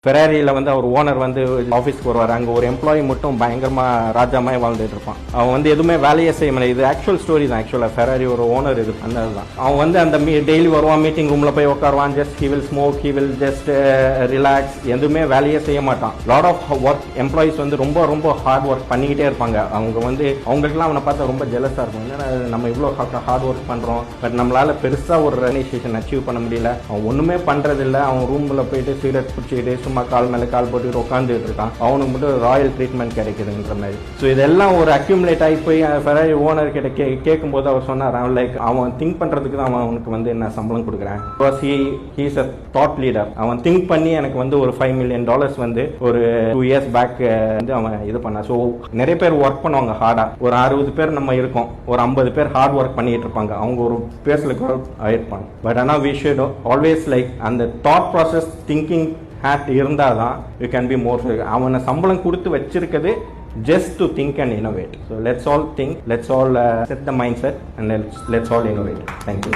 ஃபெராரியில் வந்து அவர் ஓனர் வந்து ஆஃபீஸ்க்கு வருவார். அங்கே ஒரு எம்ப்ளாயி மட்டும் பயங்கரமாக ராஜாமாய் வாழ்ந்துட்டு இருப்பான். அவன் வந்து எதுவுமே வேலையே செய்ய முடியாது. இது ஆக்சுவல் ஸ்டோரி தான். ஆக்சுவலாக ஃபெராரி ஒரு ஓனர் இது பண்ணது தான். அவன் வந்து அந்த டெய்லி வருவான், மீட்டிங் ரூமில் போய் உட்காருவான். Just he will smoke, he will just relax, எதுவுமே வேலையே செய்ய மாட்டான். லாட் ஆஃப் ஒர்க் எம்ப்ளாயிஸ் வந்து ரொம்ப ரொம்ப ஹார்ட் ஒர்க் பண்ணிக்கிட்டே இருப்பாங்க. அவங்க வந்து அவங்களுக்குலாம் அவனை பார்த்தா ரொம்ப ஜெலஸாக இருக்கும். ஏன்னா நம்ம இவ்வளோ ஹார்ட் ஒர்க் பண்ணுறோம், பட் நம்மளால் பெருசாக ஒரு ரெகனைசேஷன் அச்சீவ் பண்ண முடியல. அவன் ஒன்றுமே பண்ணுறதில்ல. அவன் ரூமில் போயிட்டு சிகரெட் பிடிச்சிக்கிட்டு சும்மா கால் மேலே கால் போட்டு உட்காந்துட்டு இருக்கான். அவனுக்கு மட்டும் ராயல் ட்ரீட்மெண்ட் கிடைக்குதுன்ற மாதிரி. ஸோ இதெல்லாம் ஒரு அக்யூமுலேட் ஆகி போய் ஃபெராரி ஓனர் கிட்ட கேட்கும்போது அவர் சொன்னார், லைக் அவன் திங்க் பண்ணுறதுக்கு தான் அவனுக்கு வந்து என்ன சம்பளம் கொடுக்குறேன். He's a thought leader. அவன் திங்க் பண்ணி எனக்கு வந்து ஒரு $5 million வந்து ஒரு 2 years பேக் வந்து அவன் இது பண்ணான். ஸோ நிறைய பேர் ஒர்க் பண்ணுவாங்க ஹார்டா. ஒரு 60 பேர் நம்ம இருக்கோம், ஒரு 50 பேர் ஹார்ட் ஒர்க் பண்ணிட்டு இருப்பாங்க. அவங்க ஒரு பேர்ஸ்ல ஆயிருப்பாங்க. பட் ஆனால் வி ஷுட் ஆல்வேஸ் லைக் அந்த தாட் ப்ராசஸ் திங்கிங் ஹேட் இருந்தால் தான் யூ கேன் பி மோர். அவனை சம்பளம் கொடுத்து வச்சிருக்கிறது just to think and innovate. So let's all think, let's all set the mindset and let's all innovate. Thank you.